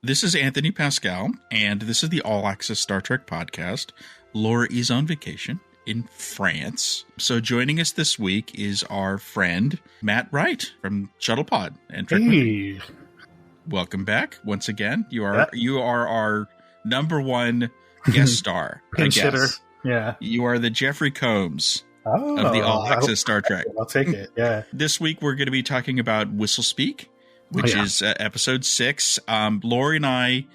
This is Anthony Pascal, and this is the All Access Star Trek podcast. Laura is on vacation in France. So joining us this week is our friend, Matt Wright from Shuttle and TrekMovie. Hey. Welcome back once again. You are our number one guest star, I guess. Yeah. You are the Jeffrey Combs of the All Access Star Trek. I'll take it, yeah. This week we're going to be talking about Whistlespeak, which is episode 6. Laurie and I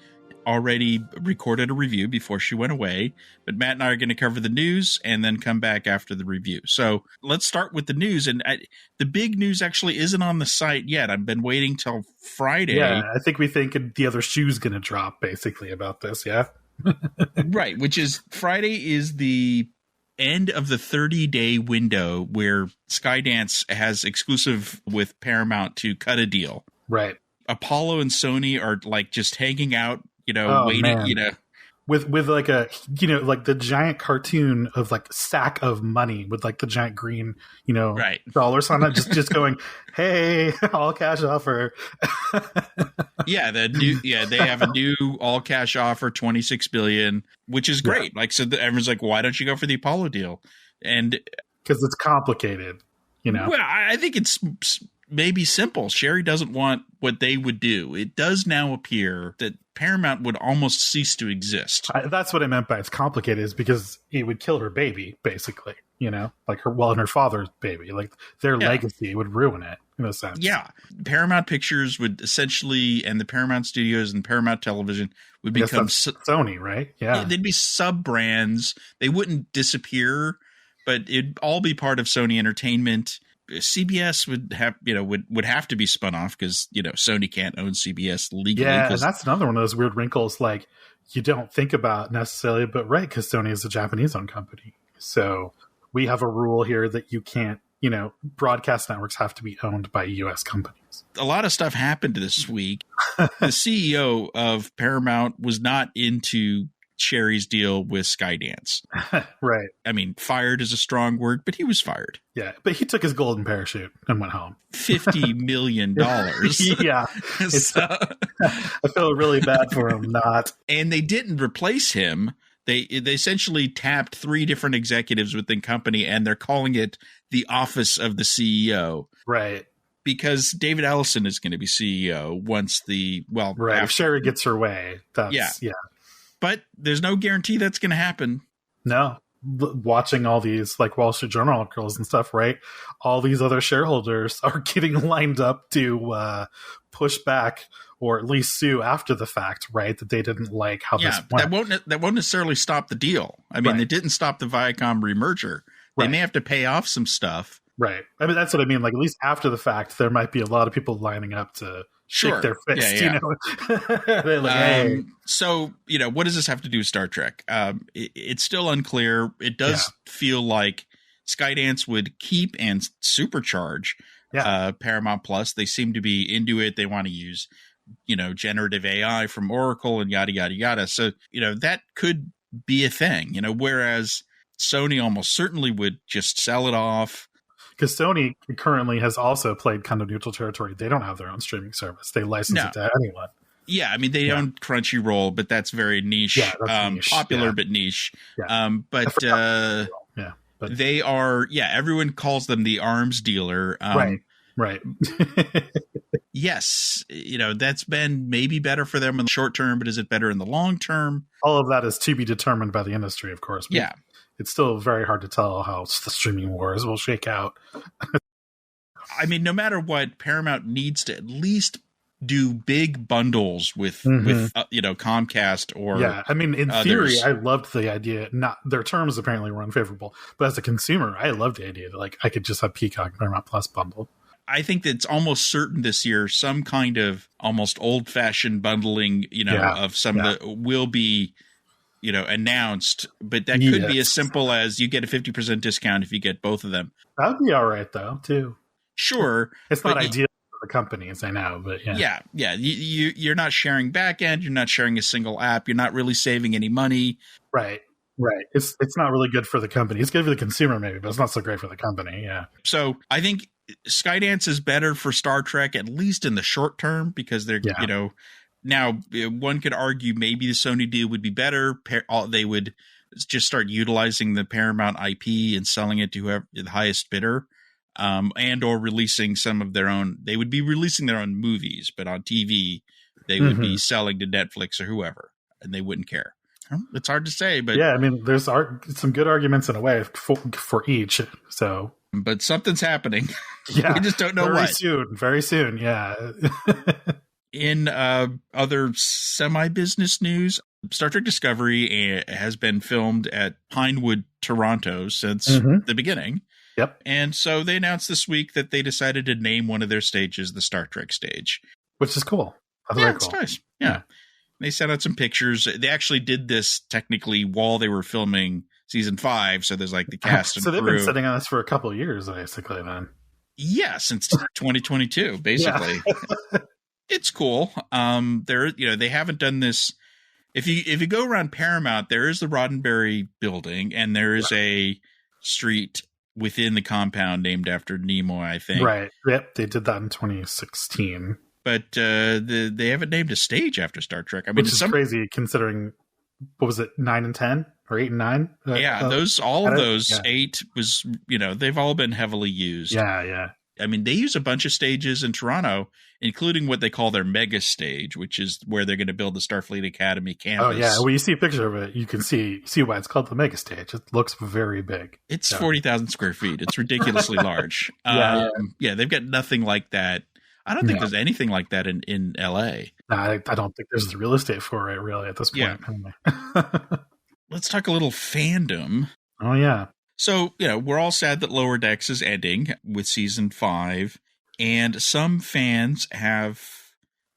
already recorded a review before she went away, but Matt and I are going to cover the news and then come back after the review. So let's start with the news. And the big news actually isn't on the site yet. I've been waiting till Friday. Yeah, I think we think the other shoe's going to drop, basically, about this, yeah? Right, which is Friday is the end of the 30-day window where Skydance has exclusive with Paramount to cut a deal. Right. Apollo and Sony are like just hanging out, waiting, man. With like a, like the giant cartoon of like sack of money with like the giant green, dollars on it, just going, hey, all cash offer. They have a new all cash offer, $26 billion, which is great. Like, so everyone's like, why don't you go for the Apollo deal? And because it's complicated, Well, I think it's maybe simple. Sherry doesn't want what they would do. It does now appear that Paramount would almost cease to exist. That's what I meant by it's complicated, is because it would kill her baby, basically, like her father's baby, like their legacy would ruin it in a sense. Yeah. Paramount Pictures would essentially, and the Paramount Studios and Paramount Television would become Sony, right? Yeah. They'd be sub brands. They wouldn't disappear, but it'd all be part of Sony Entertainment. CBS would have, would have to be spun off because, Sony can't own CBS legally. Yeah, and that's another one of those weird wrinkles like you don't think about necessarily, but right, because Sony is a Japanese-owned company. So we have a rule here that you can't, broadcast networks have to be owned by U.S. companies. A lot of stuff happened this week. The CEO of Paramount was not into Sherry's deal with Skydance. Right. I mean, fired is a strong word, but he was fired. Yeah, but he took his golden parachute and went home. $50 million. Yeah. I feel really bad for him not. And they didn't replace him. They essentially tapped 3 different executives within company, and they're calling it the office of the CEO. Right. Because David Ellison is going to be CEO once if Sherry gets her way. That's, yeah. But there's no guarantee that's going to happen. No. Watching all these like Wall Street Journal articles and stuff, right? All these other shareholders are getting lined up to push back or at least sue after the fact, right? That they didn't like how this went. That won't necessarily stop the deal. I mean, It didn't stop the Viacom remerger. They may have to pay off some stuff. Right. I mean, that's what I mean. Like, at least after the fact, there might be a lot of people lining up to shake their fist, They're like, hey. So, what does this have to do with Star Trek? It's still unclear. It does feel like Skydance would keep and supercharge Paramount Plus. They seem to be into it. They want to use, generative AI from Oracle and yada, yada, yada. So, that could be a thing, whereas Sony almost certainly would just sell it off. Because Sony currently has also played kind of neutral territory. They don't have their own streaming service. They license it to anyone. Yeah, I mean, they own Crunchyroll, but that's very niche. Yeah, that's niche. Popular, but niche. Yeah. But they are, everyone calls them the arms dealer. Right. Yes, that's been maybe better for them in the short term, but is it better in the long term? All of that is to be determined by the industry, of course. Yeah. It's still very hard to tell how the streaming wars will shake out. I mean, no matter what, Paramount needs to at least do big bundles with Comcast or I mean, in theory, I loved the idea. Not their terms apparently were unfavorable, but as a consumer, I loved the idea that like I could just have Peacock and Paramount Plus bundle. I think that it's almost certain this year some kind of almost old-fashioned bundling, of some of the will be. Announced, but that could be as simple as you get a 50% discount if you get both of them. That'd be all right, though, too. Sure. It's not ideal for the companies, I know, but yeah. You're not sharing backend. You're not sharing a single app. You're not really saving any money. Right. It's not really good for the company. It's good for the consumer, maybe, but it's not so great for the company. Yeah. So I think Skydance is better for Star Trek, at least in the short term, because they're, Now, one could argue maybe the Sony deal would be better. They would just start utilizing the Paramount IP and selling it to whoever the highest bidder, and or releasing some of their own. They would be releasing their own movies, but on TV, they would be selling to Netflix or whoever, and they wouldn't care. It's hard to say, but yeah, I mean, there's some good arguments in a way for each. So, but something's happening. Yeah, we just don't know what. Very soon. Yeah. In other semi-business news, Star Trek Discovery has been filmed at Pinewood, Toronto since the beginning. Yep. And so they announced this week that they decided to name one of their stages the Star Trek stage. Which is cool. That's yeah, very it's cool. nice. Yeah. They sent out some pictures. They actually did this technically while they were filming season 5. So there's like the cast and so they've crew. been sitting on this for a couple of years, basically, then. Yeah, since 2022, basically. Yeah. It's cool. They haven't done this. If you go around Paramount, there is the Roddenberry building, and there is a street within the compound named after Nimoy, I think. Right. Yep. They did that in 2016. But they haven't named a stage after Star Trek. I mean, which is crazy considering, what was it, 9 and 10 or 8 and 9? Yeah, all of those 8 was, they've all been heavily used. Yeah. I mean, they use a bunch of stages in Toronto, including what they call their mega stage, which is where they're going to build the Starfleet Academy campus. Oh, yeah. When you see a picture of it, you can see why it's called the mega stage. It looks very big. It's 40,000 square feet. It's ridiculously large. Yeah, they've got nothing like that. I don't think there's anything like that in L.A. I don't think there's the real estate for it, really, at this point. Yeah. Let's talk a little fandom. Oh, yeah. So, we're all sad that Lower Decks is ending with season 5, and some fans have,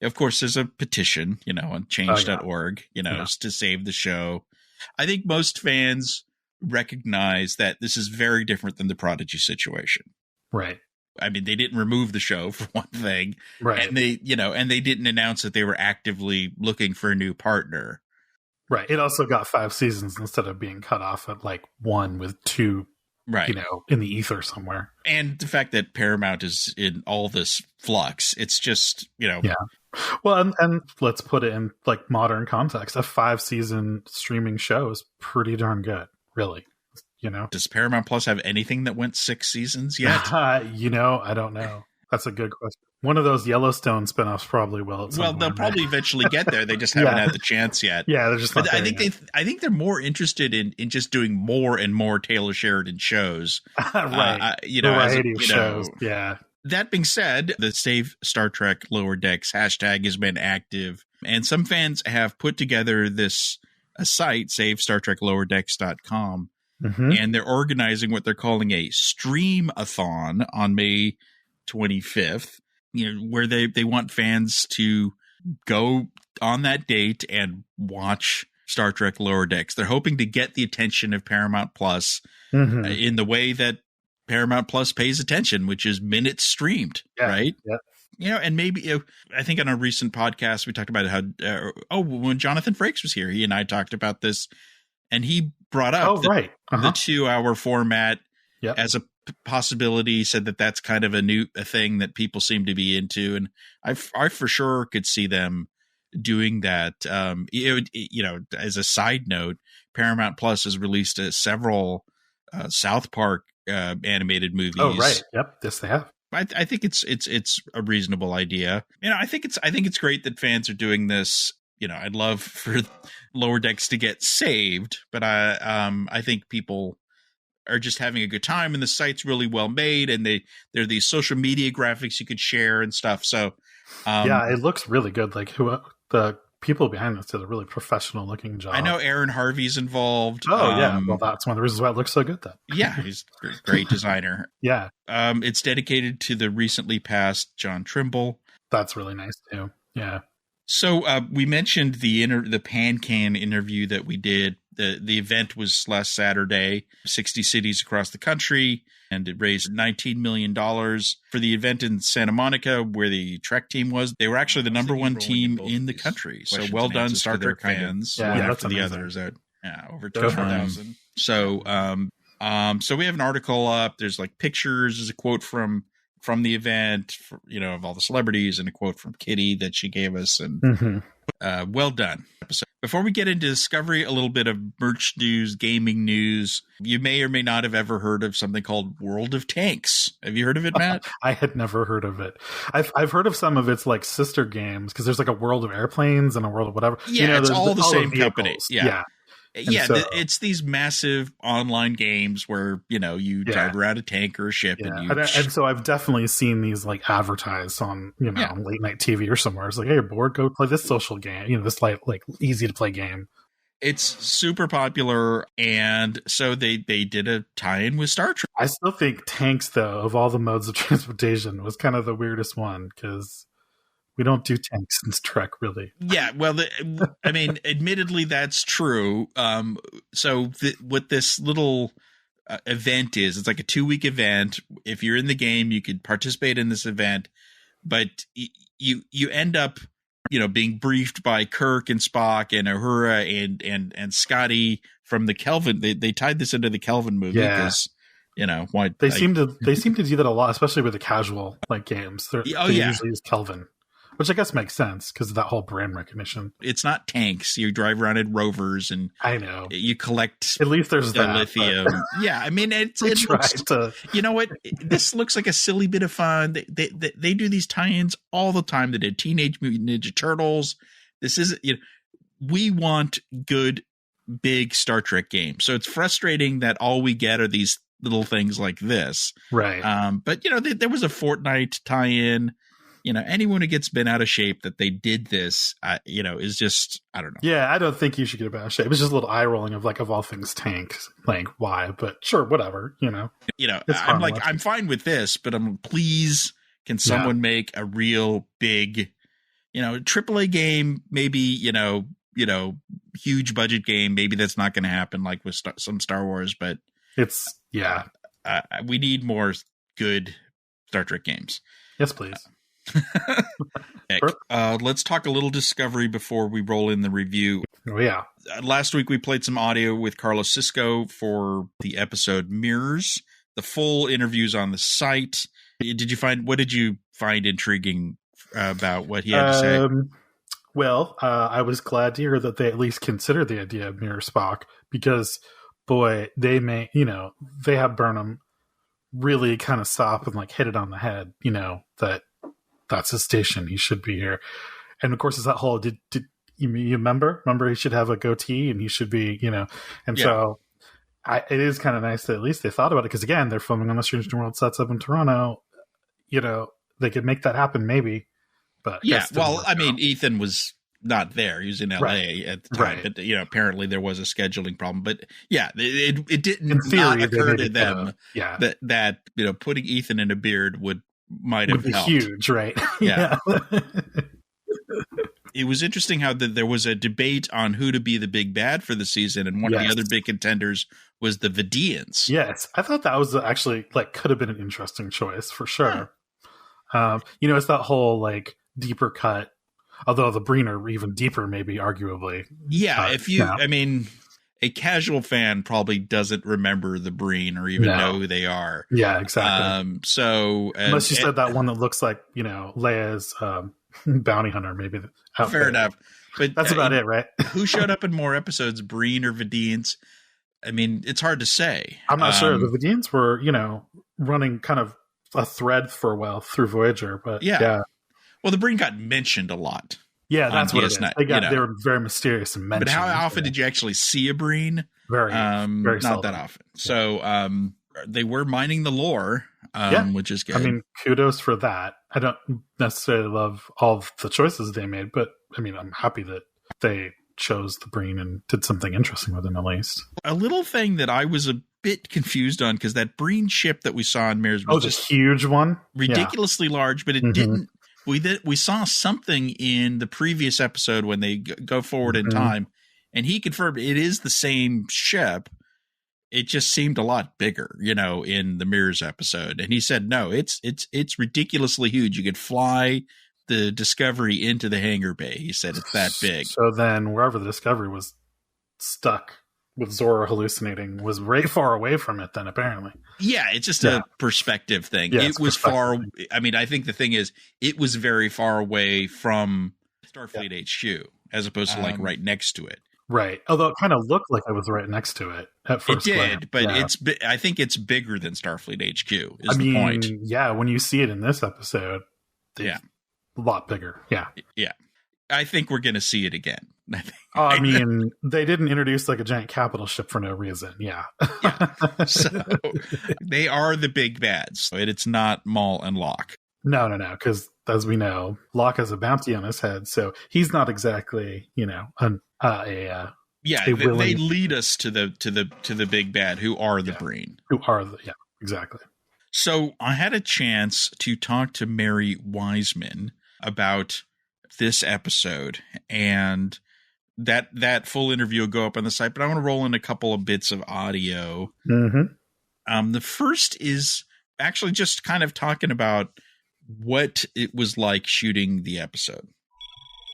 of course, there's a petition, on change.org, to save the show. I think most fans recognize that this is very different than the Prodigy situation. Right. I mean, they didn't remove the show for one thing, right? And they didn't announce that they were actively looking for a new partner. Right. It also got 5 seasons instead of being cut off at like 1 with 2, right? In the ether somewhere. And the fact that Paramount is in all this flux, it's just, Yeah. Well, and let's put it in like modern context. A 5-season streaming show is pretty darn good, really. Does Paramount Plus have anything that went 6 seasons yet? I don't know. That's a good question. One of those Yellowstone spinoffs probably will. Well, they'll probably eventually get there. They just haven't had the chance yet. Yeah, they're just. But I think they're more interested in just doing more and more Taylor Sheridan shows. Right. Variety of shows. Yeah. That being said, the Save Star Trek Lower Decks hashtag has been active, and some fans have put together a site, SaveStarTrekLowerDecks.com. And they're organizing what they're calling a stream-a-thon on May 25th, where they want fans to go on that date and watch Star Trek Lower Decks. They're hoping to get the attention of Paramount Plus in the way that Paramount Plus pays attention, which is minutes streamed, right? Yeah. And maybe, I think on a recent podcast, we talked about how, when Jonathan Frakes was here, he and I talked about this, and he brought up the 2-hour format as a possibility, said that that's kind of a thing that people seem to be into. And I for sure could see them doing that. As a side note, Paramount Plus has released several South Park animated movies. Oh, right. Yep. Yes, they have. I think it's a reasonable idea. I think it's great that fans are doing this. I'd love for Lower Decks to get saved, but I think people are just having a good time, and the site's really well made, and there are these social media graphics you could share and stuff. So it looks really good. Like the people behind this did a really professional looking job. I know Aaron Harvey's involved. Oh yeah, well that's one of the reasons why it looks so good. Then yeah, he's a great designer. Yeah, it's dedicated to the recently passed John Trimble. That's really nice too. Yeah. So we mentioned the PanCAN interview that we did. The event was last Saturday, 60 cities across the country, and it raised $19 million for the event in Santa Monica where the Trek team was. They were actually the number 1 team in the country. So well done, Star Trek fans. After the others. Over 200,000. So so we have an article up. There's like pictures. There's a quote from the event, of all the celebrities, and a quote from Kitty that she gave us. And Well done. Before we get into Discovery, a little bit of merch news, gaming news. You may or may not have ever heard of something called World of Tanks. Have you heard of it, Matt? I had never heard of it. I've heard of some of its like sister games because there's like a World of Airplanes and a World of whatever. Yeah, it's all the same company. Yeah. So, it's these massive online games where, you drive around a tank or a ship. And so I've definitely seen these like advertised on, late night TV or somewhere. It's like, hey, you're bored, go play this social game, this like easy to play game. It's super popular. And so they did a tie-in with Star Trek. I still think tanks, though, of all the modes of transportation, was kind of the weirdest one because we don't do tanks in Trek, really. Yeah, well, admittedly, that's true. What this little event is, it's like a 2-week event. If you're in the game, you could participate in this event, but you end up, being briefed by Kirk and Spock and Uhura and Scotty from the Kelvin. They tied this into the Kelvin movie because. Why they seem to do that a lot, especially with the casual like games. They usually use Kelvin. Which I guess makes sense because of that whole brand recognition. It's not tanks. You drive around in rovers and I know you collect. At least there's the lithium. Yeah, I mean, it looks. You know what? This looks like a silly bit of fun. They do these tie-ins all the time. They did Teenage Mutant Ninja Turtles. This is we want good big Star Trek games. So it's frustrating that all we get are these little things like this. Right. But there was a Fortnite tie-in. Anyone who gets bent out of shape that they did this, is just, I don't know. Yeah, I don't think you should get bent out of shape. It's just a little eye rolling of all things tanks. Like, why? But sure, whatever, I'm like, I'm fine with this, but please, can someone make a real big, AAA game, maybe, huge budget game. Maybe that's not going to happen like with some Star Wars, but it's, we need more good Star Trek games. Yes, please. Let's talk a little Discovery before we roll in the review. Oh yeah. Last week we played some audio with Carlos Cisco for the episode Mirrors. The full interview's on the site. What did you find intriguing about what he had to say? Well, I was glad to hear that they at least considered the idea of Mirror Spock because, boy, they may, they have Burnham really kind of stop and hit it on the head, that's his station. He should be here. And of course, it's that whole, did you remember he should have a goatee and he should be, so it is kind of nice that at least they thought about it. Cause again, they're filming on the Strange New World sets up in Toronto, they could make that happen maybe, but Ethan was not there. He was in LA at the time, but apparently there was a scheduling problem, but it didn't not occur to them that putting Ethan in a beard might have helped. Huge, right? Yeah. It was interesting how there was a debate on who to be the big bad for the season, and one of the other big contenders was the Vidians. Yes, I thought that was actually could have been an interesting choice for sure. It's that whole deeper cut, although the Breen are even deeper, maybe arguably. Yeah, a casual fan probably doesn't remember the Breen or even know who they are. Yeah, exactly. Unless you said that one that looks like, Leia's bounty hunter, maybe. Fair enough. But that's about it, right? Who showed up in more episodes, Breen or Vidians? It's hard to say. I'm not sure. The Vidians were, running kind of a thread for a while through Voyager, but yeah. Well, the Breen got mentioned a lot. Yeah, that's what it is. They were very mysterious and mentioned. But how often did you actually see a Breen? Very not seldom. that often. So they were mining the lore, which is good. Kudos for that. I don't necessarily love all of the choices they made, but I'm happy that they chose the Breen and did something interesting with him at least. A little thing that I was a bit confused on, because that Breen ship that we saw in Mirrors was just a huge one, ridiculously large, but it didn't. We saw something in the previous episode when they go forward in time, and he confirmed it is the same ship. It just seemed a lot bigger, in the Mirrors episode. And he said, no, it's ridiculously huge. You could fly the Discovery into the hangar bay. He said it's that big. So then wherever the Discovery was stuck with Zora hallucinating was very far away from it then, apparently. Yeah, it's just a perspective thing. It was far. I think the thing is, it was very far away from Starfleet HQ, as opposed to like right next to it. Right. Although it kind of looked like it was right next to it at first. It did, glance. but I think it's bigger than Starfleet HQ is the point. Yeah, when you see it in this episode, a lot bigger. Yeah. Yeah. I think we're going to see it again. I mean, they didn't introduce like a giant capital ship for no reason. Yeah. So they are the big bads. It's not Maul and Locke. No. Because as we know, Locke has a bounty on his head, so he's not exactly, they lead us to the big bad who are the Breen. Exactly. So I had a chance to talk to Mary Wiseman about this episode, and that full interview will go up on the site, but I want to roll in a couple of bits of audio. Mm-hmm. The first is actually just kind of talking about what it was like shooting the episode.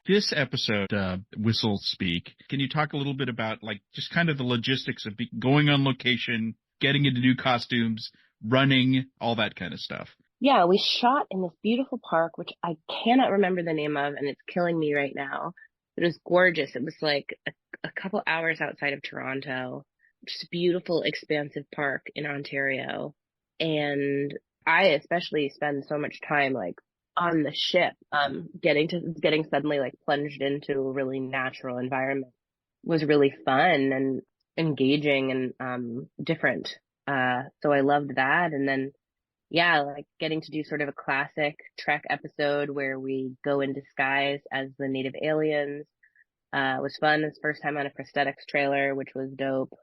This episode, Whistlespeak, can you talk a little bit about like just kind of the logistics of going on location, getting into new costumes, running, all that kind of stuff? Yeah, we shot in this beautiful park, which I cannot remember the name of, and it's killing me right now. It was gorgeous. It was like a couple hours outside of Toronto. Just a beautiful, expansive park in Ontario. And I especially spend so much time like on the ship, getting suddenly like plunged into a really natural environment was really fun and engaging and different. So I loved that. And then like getting to do sort of a classic Trek episode where we go in disguise as the native aliens was fun. It's first time on a prosthetics trailer, which was dope.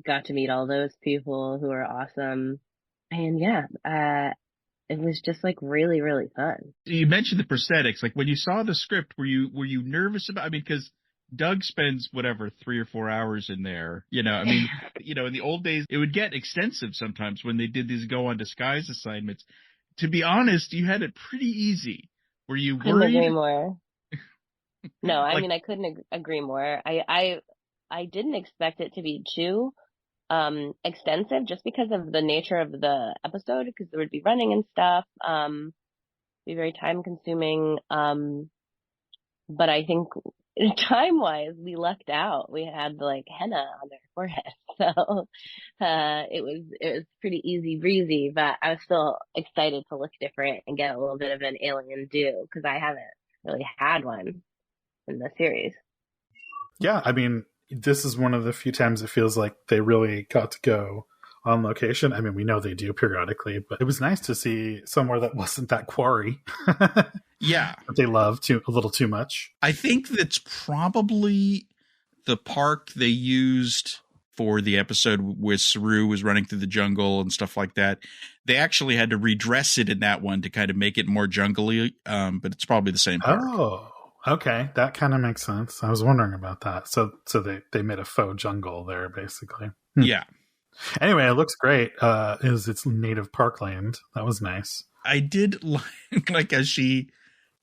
Got to meet all those people who are awesome. And it was just like really, really fun. You mentioned the prosthetics. Like when you saw the script, were you nervous about? I mean, because Doug spends 3 or 4 hours in there. In the old days, it would get extensive sometimes when they did these go on disguise assignments. To be honest, you had it pretty easy. Were you worried? Couldn't agree more. No, I mean I couldn't agree more. I didn't expect it to be too extensive just because of the nature of the episode, because there would be running and stuff, be very time consuming. But I think time wise, we lucked out. We had like henna on their forehead. So, it was pretty easy breezy, but I was still excited to look different and get a little bit of an alien do, because I haven't really had one in the series. Yeah. I mean, this is one of the few times it feels like they really got to go on location. I mean, we know they do periodically, but it was nice to see somewhere that wasn't that quarry. Yeah. That they love a little too much. I think that's probably the park they used for the episode where Saru was running through the jungle and stuff like that. They actually had to redress it in that one to kind of make it more jungly, but it's probably the same park. Oh, okay. That kind of makes sense. I was wondering about that. So they made a faux jungle there, basically. Yeah. Anyway, it looks great. It's native parkland. That was nice. I did like as she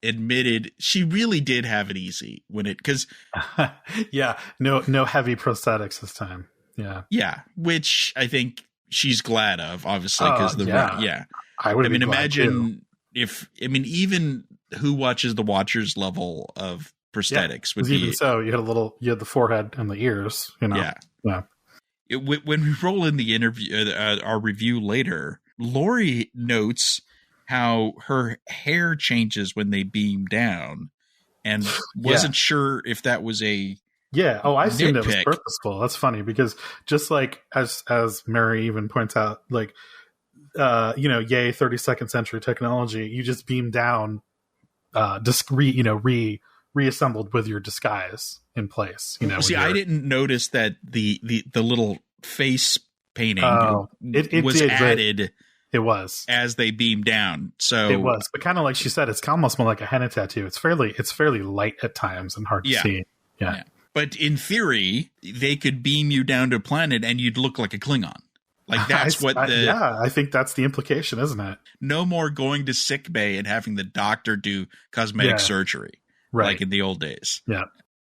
admitted she really did have it easy because yeah, no heavy prosthetics this time. Yeah, which I think she's glad of, obviously, because I would. Imagine even Who Watches the Watchers level of prosthetics would be. Even so, you had the forehead and the ears. Yeah. When we roll in the interview, our review later, Laurie notes how her hair changes when they beam down, and wasn't sure if that was a I assumed it was purposeful. That's funny because just like as Mary even points out, like 32nd century technology, you just beam down, reassembled with your disguise in place. See, I didn't notice that the little face painting was added. It was as they beamed down. So it was, but kind of like she said, it's almost more like a henna tattoo. It's fairly light at times and hard to see. Yeah. But in theory, they could beam you down to a planet and you'd look like a Klingon. Like that's I think that's the implication, isn't it? No more going to sick bay and having the doctor do cosmetic surgery, like in the old days. Yeah.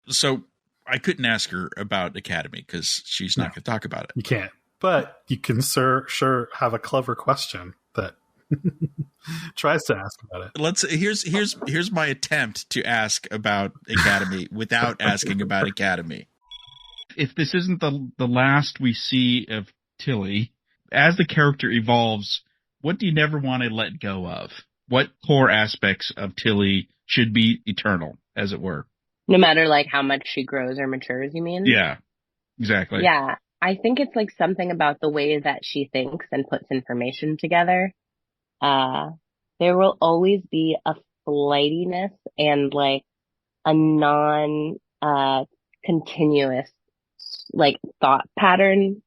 So I couldn't ask her about Academy because she's not going to talk about it. You can't. But you can sure have a clever question that Tries to ask about it. Here's my attempt to ask about Academy without asking about Academy. If this isn't the last we see of Tilly, as the character evolves, what do you never want to let go of? What core aspects of Tilly should be eternal, as it were? No matter like how much she grows or matures, you mean? Yeah, exactly. Yeah. I think it's like something about the way that she thinks and puts information together. There will always be a flightiness and like a continuous like thought pattern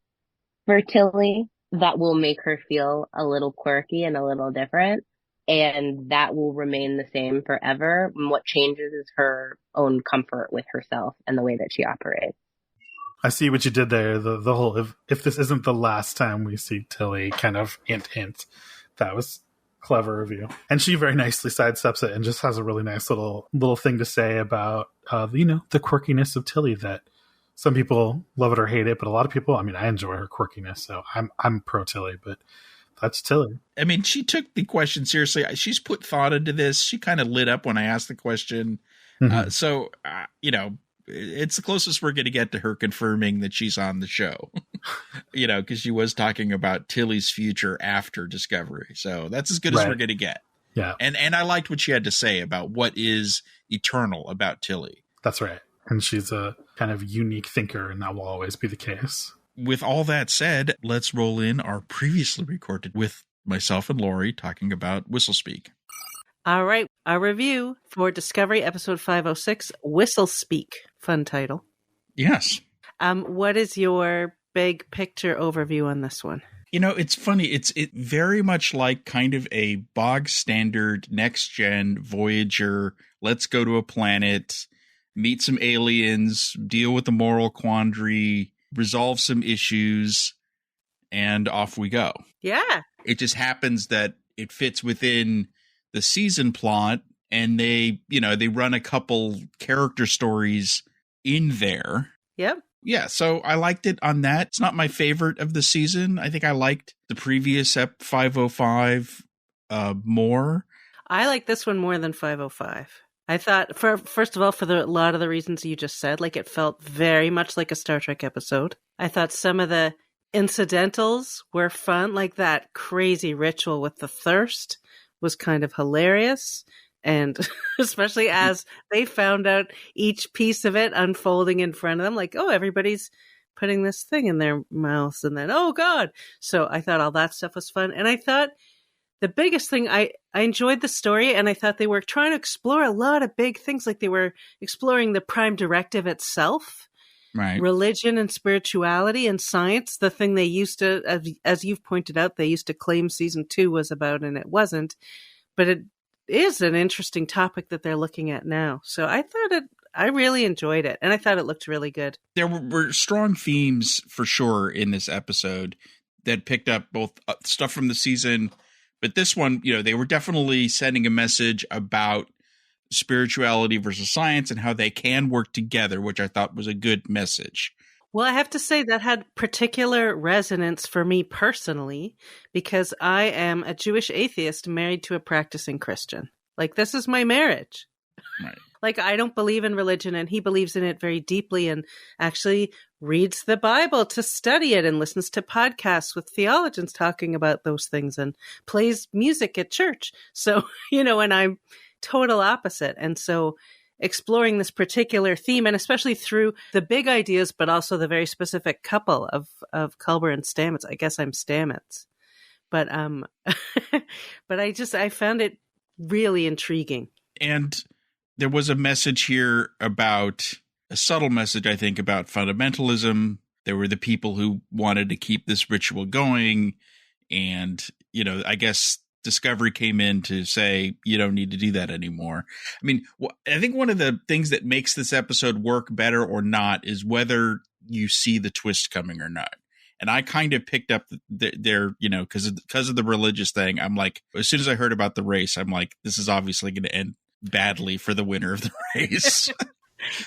for Tilly that will make her feel a little quirky and a little different. And that will remain the same forever. And what changes is her own comfort with herself and the way that she operates. I see what you did there. The whole, if this isn't the last time we see Tilly, kind of hint. That was clever of you. And she very nicely sidesteps it and just has a really nice little thing to say about, the quirkiness of Tilly, that some people love it or hate it, but a lot of people, I mean, I enjoy her quirkiness, so I'm pro Tilly, but that's Tilly. I mean, she took the question seriously. She's put thought into this. She kind of lit up when I asked the question. Mm-hmm. It's the closest we're going to get to her confirming that she's on the show, because she was talking about Tilly's future after Discovery. So that's as good as we're going to get. Yeah. And I liked what she had to say about what is eternal about Tilly. That's right. And she's a kind of unique thinker, and that will always be the case. With all that said, let's roll in our previously recorded with myself and Laurie talking about Whistlespeak. All right. Our review for Discovery episode 506, Whistlespeak. Fun title. Yes. What is your big picture overview on this one? It's funny. It's very much like kind of a bog standard next gen Voyager. Let's go to a planet, meet some aliens, deal with the moral quandary, resolve some issues, and off we go. Yeah. It just happens that it fits within the season plot, and they run a couple character stories in there. Yep. Yeah, so I liked it on that. It's not my favorite of the season. I think I liked the previous 505 more. I like this one more than 505. I thought, first of all, for a lot of the reasons you just said, like it felt very much like a Star Trek episode. I thought some of the incidentals were fun, like that crazy ritual with the thirst was kind of hilarious. And especially as they found out each piece of it unfolding in front of them, like, oh, everybody's putting this thing in their mouths, and then, oh, God. So I thought all that stuff was fun. And I thought the biggest thing, I enjoyed the story, and I thought they were trying to explore a lot of big things, like they were exploring the Prime Directive itself, right? Religion and spirituality and science, the thing they used to, as you've pointed out, they used to claim season 2 was about, and it wasn't. But it is an interesting topic that they're looking at now. So I really enjoyed it, and I thought it looked really good. There were strong themes for sure in this episode that picked up both stuff from the season, but this one, they were definitely sending a message about spirituality versus science and how they can work together, which I thought was a good message. Well, I have to say that had particular resonance for me personally, because I am a Jewish atheist married to a practicing Christian. Like, this is my marriage. Right. Like, I don't believe in religion, and he believes in it very deeply and actually reads the Bible to study it and listens to podcasts with theologians talking about those things and plays music at church. So, and I'm total opposite. And so exploring this particular theme, and especially through the big ideas, but also the very specific couple of Culber and Stamets. I guess I'm Stamets, but but I found it really intriguing. And there was a message here about a subtle message, I think, about fundamentalism. There were the people who wanted to keep this ritual going, and I guess Discovery came in to say, you don't need to do that anymore. I mean, I think one of the things that makes this episode work better or not is whether you see the twist coming or not. And I kind of picked up their, because of the religious thing. I'm like, as soon as I heard about the race, I'm like, this is obviously going to end badly for the winner of the race.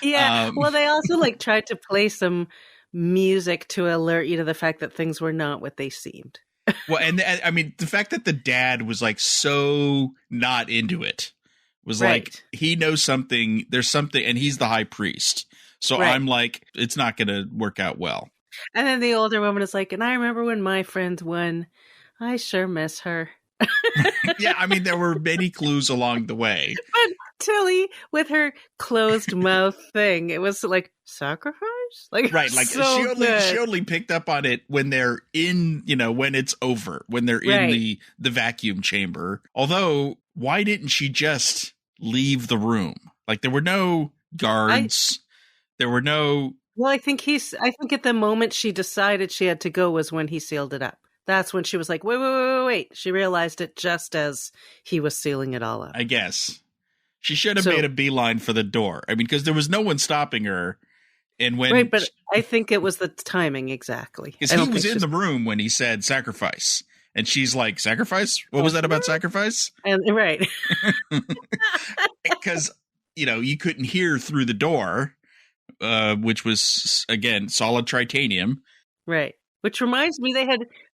Yeah. Well, they also tried to play some music to alert you to the fact that things were not what they seemed. Well, and I mean, the fact that the dad was like so not into it was like, he knows something, there's something, and he's the high priest. So I'm like, it's not going to work out well. And then the older woman is like, and I remember when my friend won. I sure miss her. Yeah, I mean, there were many clues along the way. But Tilly, with her closed mouth thing, it was like, sacrifice? Like, right, like so she only picked up on it when they're in, when it's over, when they're in the vacuum chamber. Although, why didn't she just leave the room? Like, there were no guards. There were no... Well, I think at the moment she decided she had to go was when he sealed it up. That's when she was like, wait. She realized it just as he was sealing it all up. I guess. She should have made a beeline for the door. I mean, because there was no one stopping her. And when but I think it was the timing exactly. Because he was in the room when he said sacrifice. And she's like, sacrifice? What was that about sacrifice? And right. Because, you couldn't hear through the door, which was, again, solid titanium. Right. Which reminds me,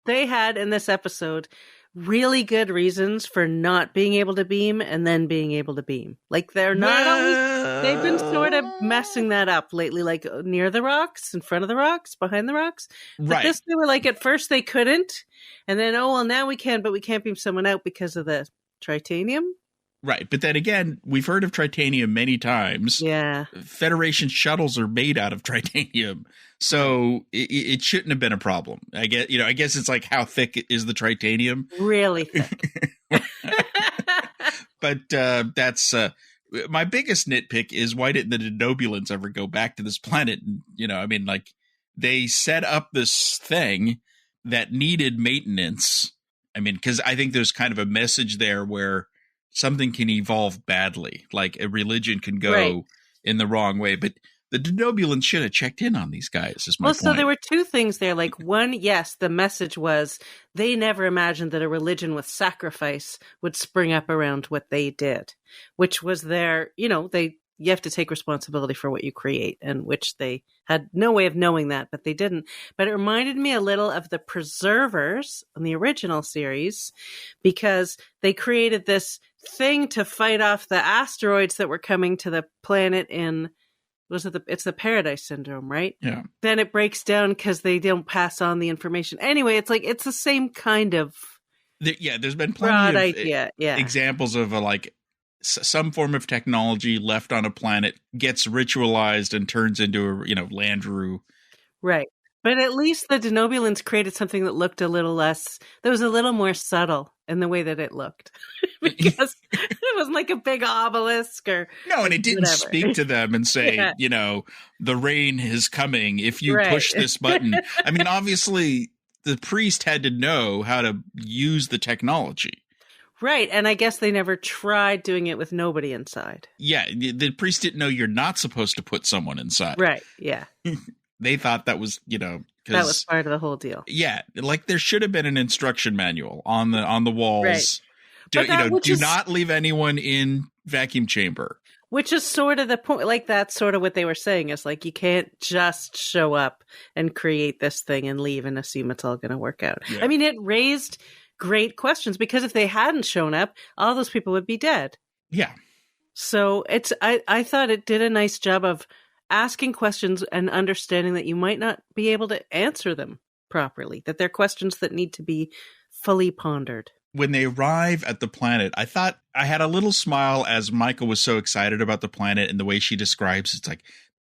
they had in this episode really good reasons for not being able to beam and then being able to beam. Like they're not always, they've been sort of messing that up lately, like near the rocks, in front of the rocks, behind the rocks. But this, they were like, at first they couldn't. And then, now we can, but we can't beam someone out because of the titanium. Right. But then again, we've heard of titanium many times. Yeah. Federation shuttles are made out of titanium. So it shouldn't have been a problem. I guess it's like, how thick is the titanium? Really thick. But that's my biggest nitpick is, why didn't the Denobulans ever go back to this planet? And, they set up this thing that needed maintenance. I mean, because I think there's kind of a message there where something can evolve badly, like a religion can go in the wrong way. But the Denobulans should have checked in on these guys, is my point. So there were two things there. Like, one, yes, the message was they never imagined that a religion with sacrifice would spring up around what they did, which was their, you have to take responsibility for what you create, and which they had no way of knowing that, but they didn't. But it reminded me a little of the Preservers in the original series, because they created this thing to fight off the asteroids that were coming to the planet in, it's the Paradise Syndrome, right? Yeah. Then it breaks down because they don't pass on the information. Anyway, it's like, it's the same kind of there's been plenty of idea. examples of some form of technology left on a planet gets ritualized and turns into a Landru. Right. But at least the Denobulans created something that looked a little less, that was a little more subtle in the way that it looked. Because it wasn't like a big obelisk or... No, and it didn't speak to them and say, the rain is coming if you push this button. I mean, obviously, the priest had to know how to use the technology. Right, and I guess they never tried doing it with nobody inside. Yeah, the priest didn't know you're not supposed to put someone inside. Right, yeah. They thought that was, that was part of the whole deal. Yeah, like there should have been an instruction manual on the walls. Right. Do not leave anyone in vacuum chamber. Which is sort of the point. Like, that's sort of what they were saying, is like, you can't just show up and create this thing and leave and assume it's all going to work out. Yeah. I mean, it raised great questions, because if they hadn't shown up, all those people would be dead. Yeah. So I thought it did a nice job of asking questions and understanding that you might not be able to answer them properly, that they're questions that need to be fully pondered. When they arrive at the planet, I thought I had a little smile as Michael was so excited about the planet, and the way she describes it's like,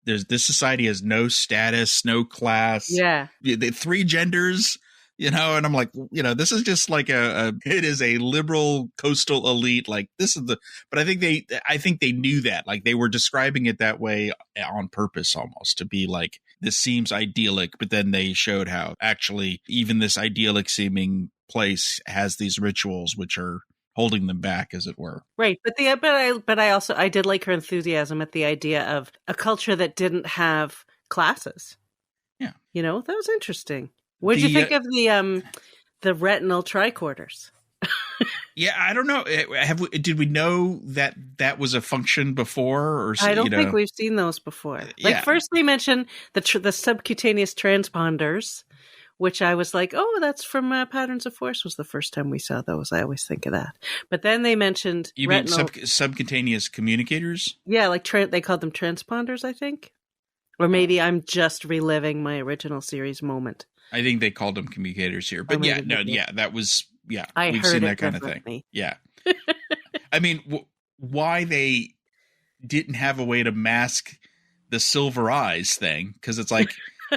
this society has no status, no class. Yeah. The 3 genders, and I'm like, this is just like it is a liberal coastal elite. Like, this is but I think they knew that, like, they were describing it that way on purpose, almost to be like, this seems idyllic, but then they showed how actually even this idyllic seeming place has these rituals which are holding them back, as it were. Right. But I did like her enthusiasm at the idea of a culture that didn't have classes. Yeah. That was interesting. What did you think of the retinal tricorders? Yeah, I don't know. Did we know that was a function before? Or I don't think we've seen those before. Like, first they mentioned the subcutaneous transponders, which I was like, oh, that's from Patterns of Force was the first time we saw those. I always think of that. But then they mentioned You mean subcutaneous communicators? Yeah, like they called them transponders, I think. Or maybe I'm just reliving my original series moment. I think they called them communicators here. But that was, we've seen that kind of thing. Yeah. I mean, why they didn't have a way to mask the silver eyes thing, because it's like,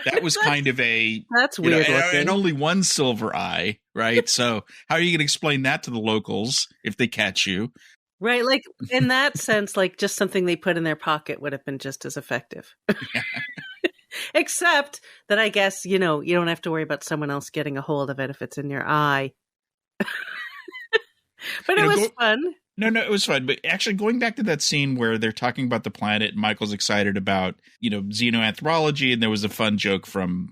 that was kind of that's weird. And only one silver eye, right? So how are you going to explain that to the locals if they catch you? Right, like in that sense, like just something they put in their pocket would have been just as effective. Yeah. Except that I guess, you don't have to worry about someone else getting a hold of it if it's in your eye. But it was fun. No, it was fun. But actually, going back to that scene where they're talking about the planet, and Michael's excited about, xenoanthropology, and there was a fun joke from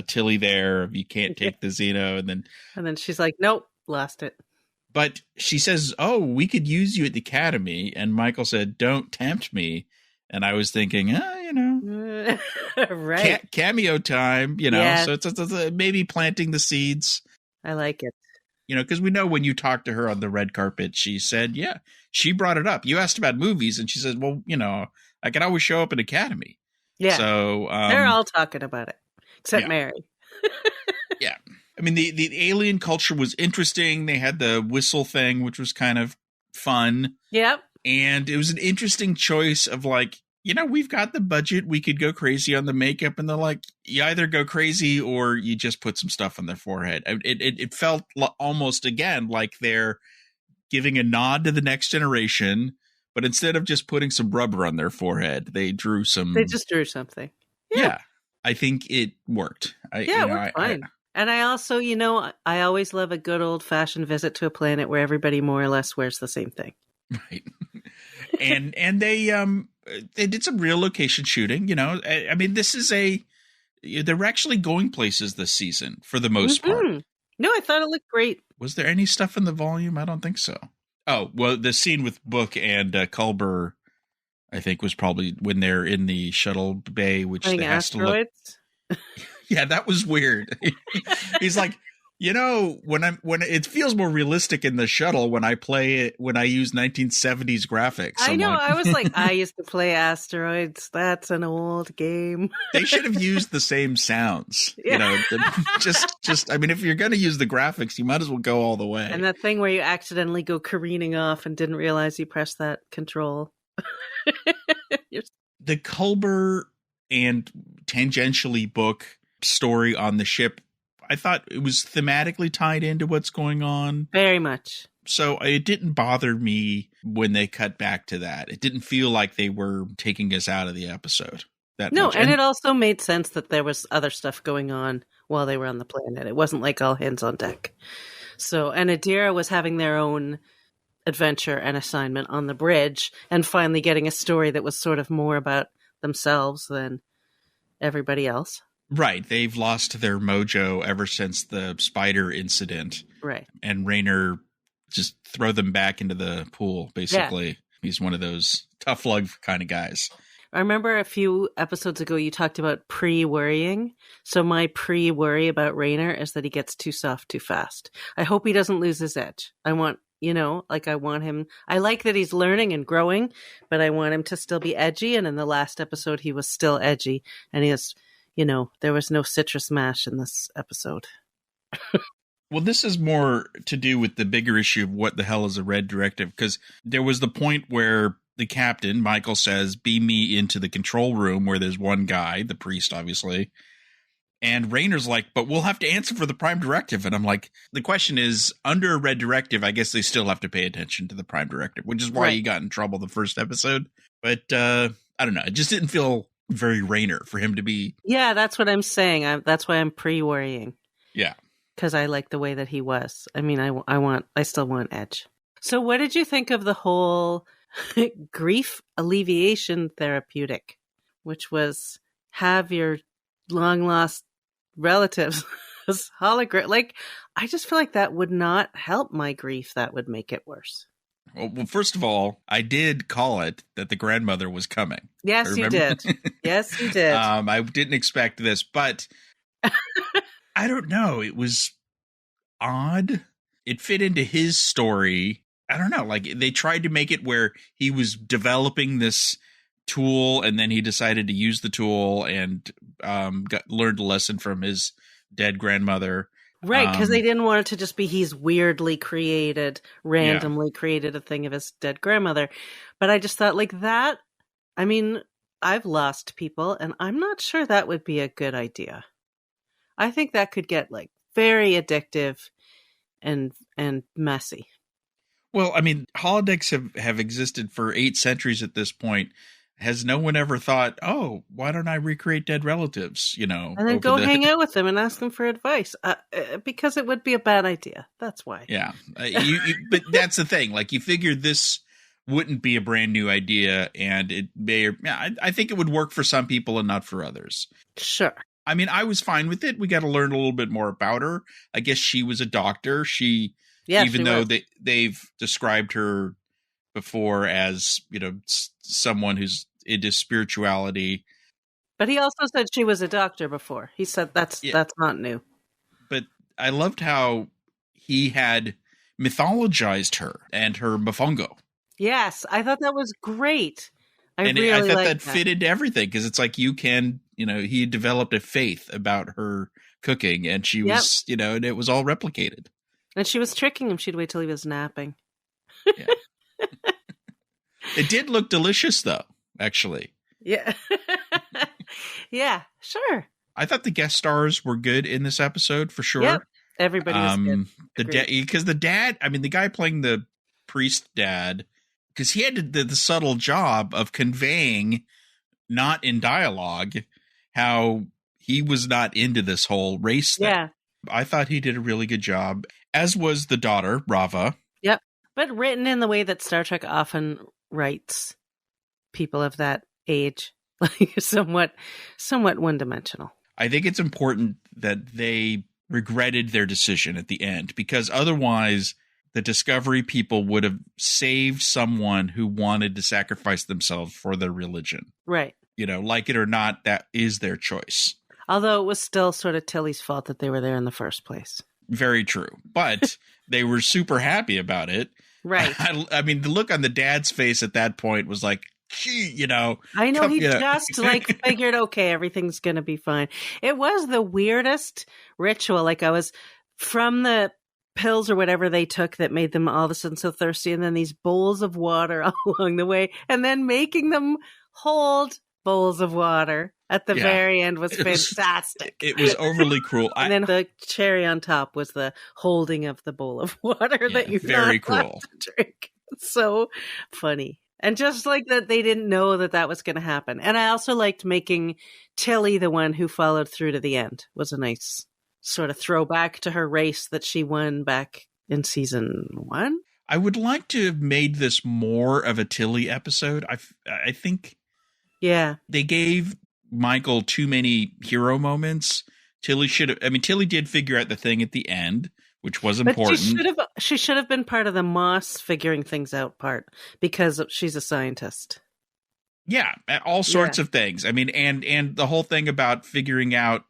Tilly there, you can't take the xeno, and then she's like, nope, lost it. But she says, oh, we could use you at the academy, and Michael said, don't tempt me, and I was thinking, right, cameo time, Yeah. So it's maybe planting the seeds. I like it. Because we know when you talked to her on the red carpet, she said, she brought it up. You asked about movies, and she said, well, I can always show up at Academy. Yeah. So they're all talking about it, except Mary. Yeah. I mean, the alien culture was interesting. They had the whistle thing, which was kind of fun. Yep. And it was an interesting choice of like, we've got the budget. We could go crazy on the makeup. And they're like, you either go crazy or you just put some stuff on their forehead. It felt almost, again, like they're giving a nod to the next generation. But instead of just putting some rubber on their forehead, they just drew something. Yeah. I think it worked. It worked fine. And I also, I always love a good old-fashioned visit to a planet where everybody more or less wears the same thing. Right. and they did some real location shooting, I mean, they're actually going places this season for the most part. No, I thought it looked great. Was there any stuff in the volume? I don't think so. Oh, well, the scene with Book and Culber, I think, was probably when they're in the shuttle bay, which they has to look. Yeah, that was weird. He's like, when it feels more realistic in the shuttle when I play it, when I use 1970s graphics. I know. I was like, I used to play Asteroids. That's an old game. They should have used the same sounds. Yeah. Just, I mean, if you're going to use the graphics, you might as well go all the way. And that thing where you accidentally go careening off and didn't realize you pressed that control. The Culber and tangentially Book story on the ship, I thought it was thematically tied into what's going on. Very much. So it didn't bother me when they cut back to that. It didn't feel like they were taking us out of the episode. And it also made sense that there was other stuff going on while they were on the planet. It wasn't like all hands on deck. So, and Adira was having their own adventure and assignment on the bridge and finally getting a story that was sort of more about themselves than everybody else. Right. They've lost their mojo ever since the spider incident. Right. And Rayner just throw them back into the pool, basically. Yeah. He's one of those tough lug kind of guys. I remember a few episodes ago you talked about pre-worrying. So my pre-worry about Rayner is that he gets too soft too fast. I hope he doesn't lose his edge. I want him. I like that he's learning and growing, but I want him to still be edgy. And in the last episode, he was still edgy. And he is... there was no citrus mash in this episode. Well, this is more to do with the bigger issue of what the hell is a red directive, because there was the point where the captain, Michael, says, beam me into the control room where there's one guy, the priest, obviously. And Rayner's like, but we'll have to answer for the prime directive. And I'm like, the question is, under a red directive, I guess they still have to pay attention to the prime directive, which is why he got in trouble the first episode. But I don't know. It just didn't feel very Rayner for him to be. Yeah, that's what I'm saying. That's why I'm pre-worrying. Yeah. Because I like the way that he was. I mean, I still want edge. So what did you think of the whole grief alleviation therapeutic, which was have your long lost relatives hologram? Like, I just feel like that would not help my grief. That would make it worse. Well, first of all, I did call it that the grandmother was coming. Yes, you did. Yes, you did. I didn't expect this, but I don't know. It was odd. It fit into his story. I don't know. Like, they tried to make it where he was developing this tool, and then he decided to use the tool and learned a lesson from his dead grandmother. Right, because they didn't want it to just be he's weirdly created, randomly created a thing of his dead grandmother. But I just thought, like, that, I mean, I've lost people, and I'm not sure that would be a good idea. I think that could get, like, very addictive and messy. Well, I mean, holodecks have existed for 8 centuries at this point. Has no one ever thought, oh, why don't I recreate dead relatives, you know? And then go hang out with them and ask them for advice. Because it would be a bad idea. That's why. Yeah. But that's the thing. Like, you figure this wouldn't be a brand new idea, and it may, I think it would work for some people and not for others. Sure. I mean, I was fine with it. We got to learn a little bit more about her. I guess she was a doctor. Even though they've described her before as, you know, someone who's into spirituality. But he also said she was a doctor before. He said that's not new. But I loved how he had mythologized her and her mofongo. Yes, I thought that was great. I thought that fit into everything, because it's like, you can, you know, he developed a faith about her cooking, and she was, you know, and it was all replicated. And she was tricking him. She'd wait till he was napping. Yeah. It did look delicious, though, actually. Yeah. Yeah, sure. I thought the guest stars were good in this episode, for sure. Yep. Everybody was good. Because the dad, I mean, the guy playing the priest dad, because he had the subtle job of conveying, not in dialogue, how he was not into this whole race thing. Yeah. I thought he did a really good job, as was the daughter, Rava. Yep. But written in the way that Star Trek often writes people of that age, like somewhat one-dimensional. I think it's important that they regretted their decision at the end, because otherwise the Discovery people would have saved someone who wanted to sacrifice themselves for their religion. Right. You know, like it or not, that is their choice. Although it was still sort of Tilly's fault that they were there in the first place. Very true. But they were super happy about it. Right. I mean, the look on the dad's face at that point was like, gee, you know. I know, he just like figured, okay, everything's going to be fine. It was the weirdest ritual. Like, I was from the pills or whatever they took that made them all of a sudden so thirsty, and then these bowls of water all along the way, and then making them hold bowls of water at the very end was fantastic. It was overly cruel. And then the cherry on top was the holding of the bowl of water that you very cruel to drink. So funny. And just like that, they didn't know that was going to happen. And I also liked making Tilly the one who followed through to the end. Was a nice sort of throwback to her race that she won back in season 1. I would like to have made this more of a Tilly episode. I think they gave Michael too many hero moments. Tilly did figure out the thing at the end, which was important. But she should have been part of the Moss figuring things out part, because she's a scientist. Yeah, all sorts of things. I mean, and the whole thing about figuring out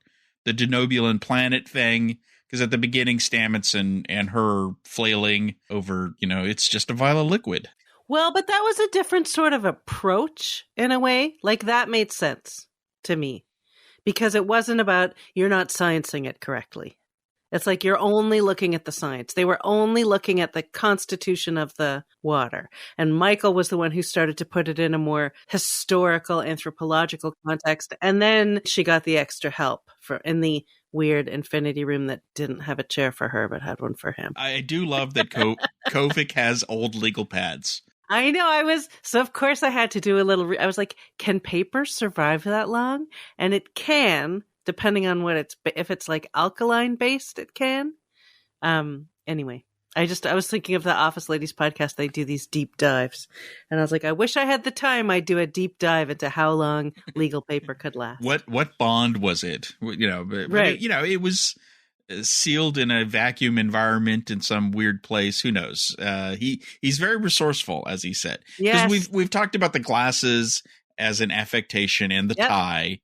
the Denobulan planet thing, because at the beginning, Stamets and her flailing over, you know, it's just a vial of liquid. Well, but that was a different sort of approach in a way. Like, that made sense to me, because it wasn't about you're not sciencing it correctly. It's like you're only looking at the science. They were only looking at the constitution of the water. And Michael was the one who started to put it in a more historical, anthropological context. And then she got the extra help in the weird infinity room that didn't have a chair for her, but had one for him. I do love that Kovic has old legal pads. I know. So of course I had to do a little, I was like, can paper survive that long? And it can, depending on if it's like alkaline based, it can. Anyway, I was thinking of the Office Ladies podcast. They do these deep dives. And I was like, I wish I had the time. I'd do a deep dive into how long legal paper could last. What bond was it? You know, right. It was sealed in a vacuum environment in some weird place. Who knows? He's very resourceful, as he said. Yes. Because we've talked about the glasses as an affectation and the tie.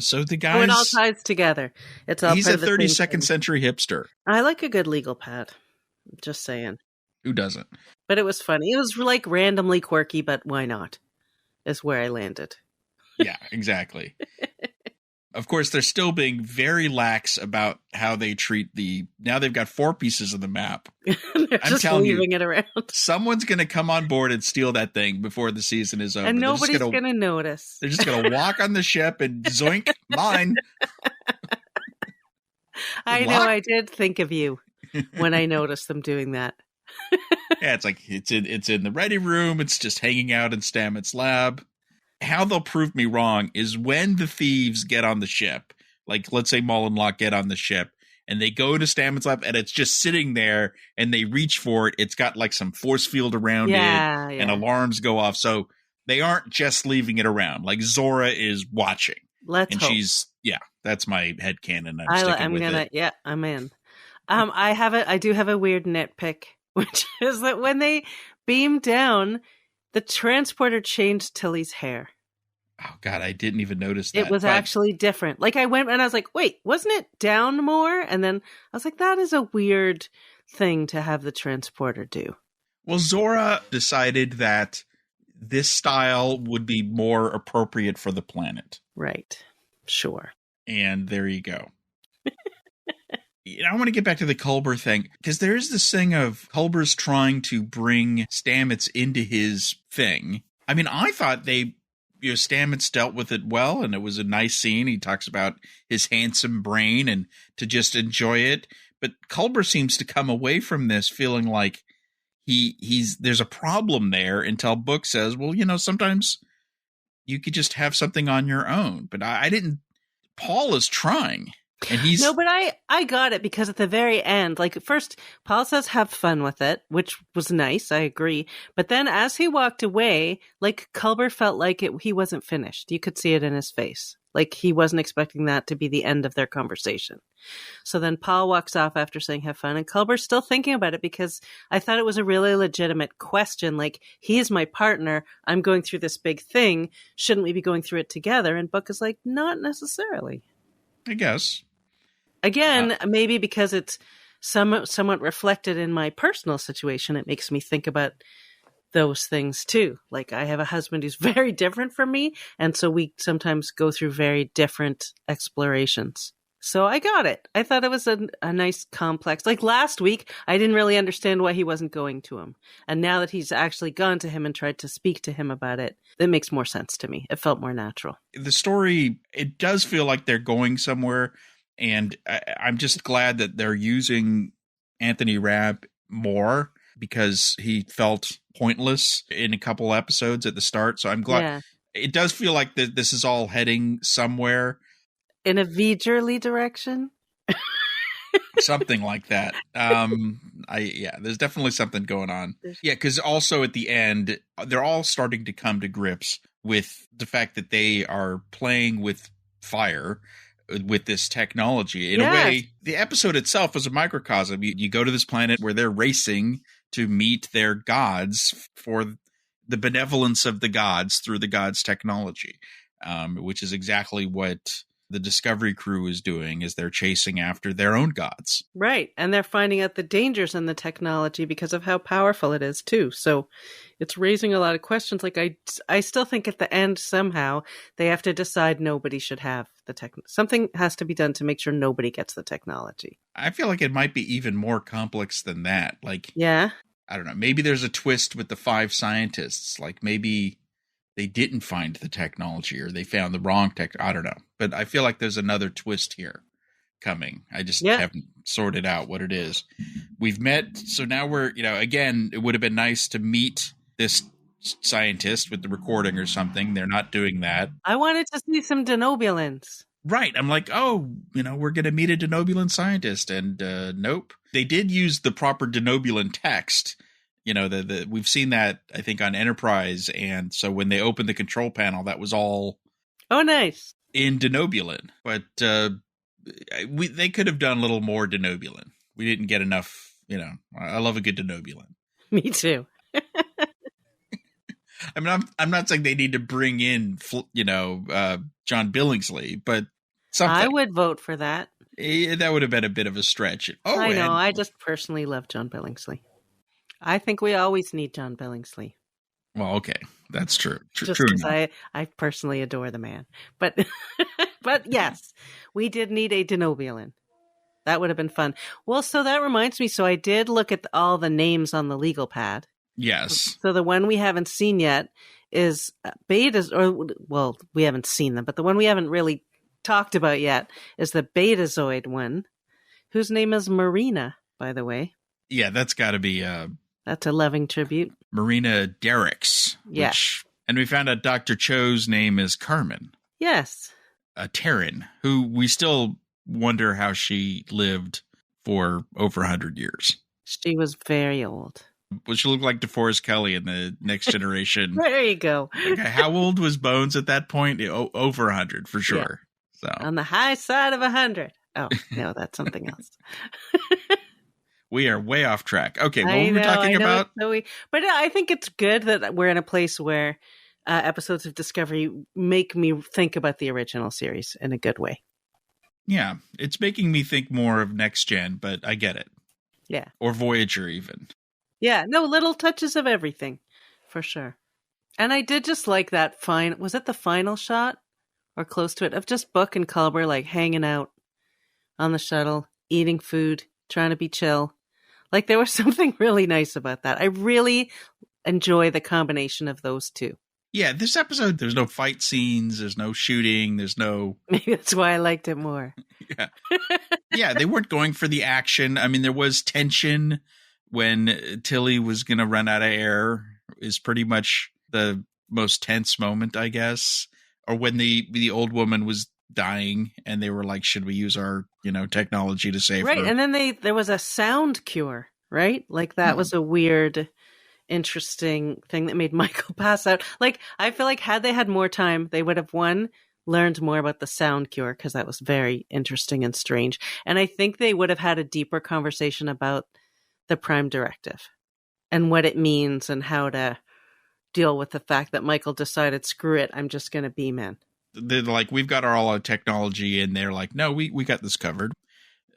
So the Oh, it all guy's ties together. It's all he's part a of the same 32nd thing. century hipster. I like a good legal pad. Just saying. Who doesn't? But it was funny. It was like randomly quirky, but why not? Is where I landed. Yeah, exactly. Of course, they're still being very lax about how they treat now they've got 4 pieces of the map. They're I'm just telling leaving you, it around. someone's going to come on board and steal that thing before the season is over. And nobody's going to notice. They're just going to walk on the ship and zoink, mine. I know, I did think of you when I noticed them doing that. Yeah, it's like it's in the ready room. It's just hanging out in Stamets' lab. How they'll prove me wrong is when the thieves get on the ship, like let's say Maul and Locke get on the ship and they go to Stamets' lab and it's just sitting there and they reach for it. It's got like some force field around it and alarms go off. So they aren't just leaving it around. Like Zora is watching. Let's hope. That's my headcanon. I'm sticking with it. Yeah, I'm in. I do have a weird nitpick, which is that when they beam down, the transporter changed Tilly's hair. Oh, God, I didn't even notice that. It was actually different. Like, I went and I was like, wait, wasn't it down more? And then I was like, that is a weird thing to have the transporter do. Well, Zora decided that this style would be more appropriate for the planet. Right. Sure. And there you go. I want to get back to the Culber thing, because there is this thing of Culber's trying to bring Stamets into his thing. I mean, I thought Stamets dealt with it well, and it was a nice scene. He talks about his handsome brain and to just enjoy it. But Culber seems to come away from this feeling like there's a problem there until Book says, well, sometimes you could just have something on your own. But I didn't. Paul is trying. And No, but I got it, because at the very end, like first Paul says have fun with it, which was nice, I agree. But then as he walked away, like Culber felt like he wasn't finished. You could see it in his face. Like he wasn't expecting that to be the end of their conversation. So then Paul walks off after saying have fun, and Culber's still thinking about it, because I thought it was a really legitimate question. Like, he is my partner. I'm going through this big thing. Shouldn't we be going through it together? And Book is like, not necessarily. I guess. Again, maybe because it's somewhat reflected in my personal situation, it makes me think about those things too. Like, I have a husband who's very different from me, and so we sometimes go through very different explorations. So I got it. I thought it was a nice complex. Like last week, I didn't really understand why he wasn't going to him. And now that he's actually gone to him and tried to speak to him about it, that makes more sense to me. It felt more natural. The story, it does feel like they're going somewhere. And I'm just glad that they're using Anthony Rabb more, because he felt pointless in a couple episodes at the start. So I'm glad. Yeah. It does feel like this is all heading somewhere. In a V'gerly direction? Something like that. There's definitely something going on. Yeah, because also at the end, they're all starting to come to grips with the fact that they are playing with fire, with this technology. In a way, the episode itself was a microcosm. You go to this planet where they're racing to meet their gods for the benevolence of the gods through the gods' technology, which is exactly what the Discovery crew is doing, is they're chasing after their own gods. Right. And they're finding out the dangers in the technology because of how powerful it is too. So it's raising a lot of questions. Like I still think at the end, somehow they have to decide nobody should have the something has to be done to make sure nobody gets the technology. I feel like it might be even more complex than that. Like, yeah, I don't know. Maybe there's a twist with the 5 scientists. Like maybe they didn't find the technology, or they found the wrong tech. I don't know. But I feel like there's another twist here coming. I just haven't sorted out what it is. We've met. So now we're, again, it would have been nice to meet this scientist with the recording or something. They're not doing that. I wanted to see some denobulins. Right. I'm like, we're going to meet a denobulan scientist. And nope. They did use the proper denobulan text. We've seen that, I think, on Enterprise. And so when they opened the control panel, that was all nice in denobulan. But they could have done a little more denobulan. We didn't get enough. I love a good denobulan. Me too. I mean, I'm not saying they need to bring in, John Billingsley, but something. I would vote for that. That would have been a bit of a stretch. Oh, I know. I just personally love John Billingsley. I think we always need John Billingsley. Well, okay, that's true. Just true because I personally adore the man, but but yes, we did need a Denobulin. That would have been fun. Well, so that reminds me. So I did look at all the names on the legal pad. Yes. So the one we haven't seen yet is Betas, or well, we haven't seen them, but the one we haven't really talked about yet is the Betazoid one, whose name is Marina, by the way. Yeah, that's got to be that's a loving tribute. Marina Derricks. Yes. And we found out Dr. Cho's name is Carmen. Yes. A Terran, who we still wonder how she lived for over 100 years. She was very old. Well, she looked like DeForest Kelley in the Next Generation. There you go. Okay, how old was Bones at that point? Over 100 for sure. Yeah. So on the high side of 100. Oh, no, that's something else. We are way off track. Okay, what were we talking about? But I think it's good that we're in a place where episodes of Discovery make me think about the original series in a good way. Yeah, it's making me think more of Next Gen, but I get it. Yeah. Or Voyager even. Yeah, no, little touches of everything, for sure. And I did just like that was it the final shot? Or close to it, of just Book and Culber like hanging out on the shuttle, eating food, trying to be chill. Like there was something really nice about that. I really enjoy the combination of those two. Yeah, this episode, there's no fight scenes, there's no shooting, there's no... Maybe that's why I liked it more. Yeah. Yeah, they weren't going for the action. I mean, there was tension when Tilly was going to run out of air, is pretty much the most tense moment, I guess. Or when the old woman was dying and they were like, should we use our, technology to save her? Right. And then there was a sound cure, right? Like that was a weird, interesting thing that made Michael pass out. Like, I feel like had they had more time, they would have learned more about the sound cure because that was very interesting and strange. And I think they would have had a deeper conversation about the Prime Directive and what it means and how to deal with the fact that Michael decided, screw it, I'm just going to beam in. They're like, we've got all our technology, and they're like, no, we got this covered.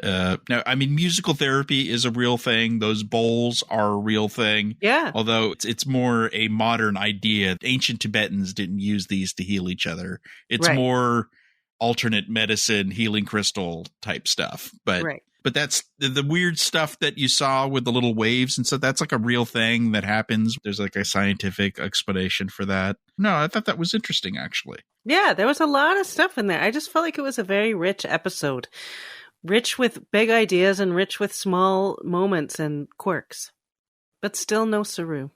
No, I mean, musical therapy is a real thing. Those bowls are a real thing. Yeah. Although it's more a modern idea. Ancient Tibetans didn't use these to heal each other. It's more alternate medicine, healing crystal type stuff. But that's the weird stuff that you saw with the little waves and stuff. That's like a real thing that happens. There's like a scientific explanation for that. No, I thought that was interesting, actually. Yeah, there was a lot of stuff in there. I just felt like it was a very rich episode. Rich with big ideas and rich with small moments and quirks. But still no Saru.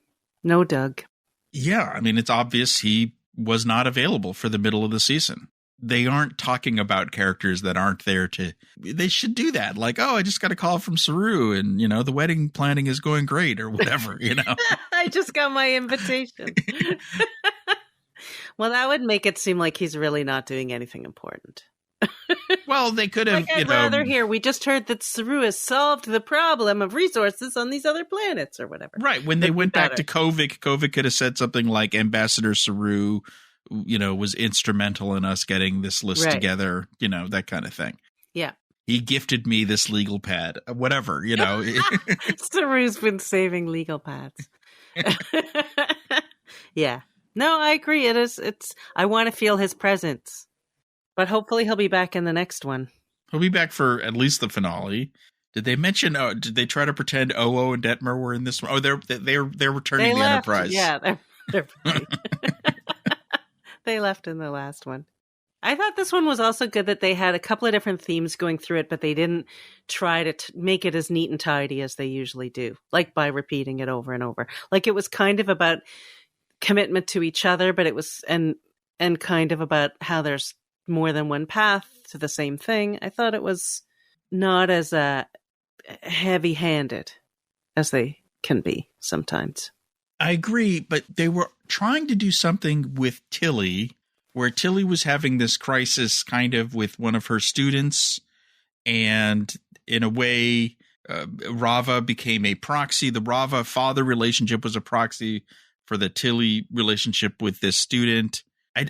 No Doug. Yeah, I mean, it's obvious he was not available for the middle of the season. They aren't talking about characters that aren't there to... They should do that. Like, oh, I just got a call from Saru and, the wedding planning is going great or whatever, I just got my invitation. Well, that would make it seem like he's really not doing anything important. Well, they could have, I'd rather hear, we just heard that Saru has solved the problem of resources on these other planets or whatever. Right. When they went back to Kovic could have said something like Ambassador Saru, was instrumental in us getting this list together, that kind of thing. Yeah. He gifted me this legal pad, whatever, Saru's been saving legal pads. Yeah. No, I agree. I want to feel his presence. But hopefully he'll be back in the next one. He'll be back for at least the finale. Did they mention? Did they try to pretend Oo and Detmer were in this one? Oh, they're returning the Enterprise. Yeah, they're they left in the last one. I thought this one was also good that they had a couple of different themes going through it, but they didn't try to make it as neat and tidy as they usually do, like by repeating it over and over. Like it was kind of about commitment to each other, but it was and kind of about how there's more than one path to the same thing. I thought it was not as heavy-handed as they can be sometimes. I agree, but they were trying to do something with Tilly, where Tilly was having this crisis kind of with one of her students, and in a way, Rava became a proxy. The Rava-father relationship was a proxy for the Tilly relationship with this student.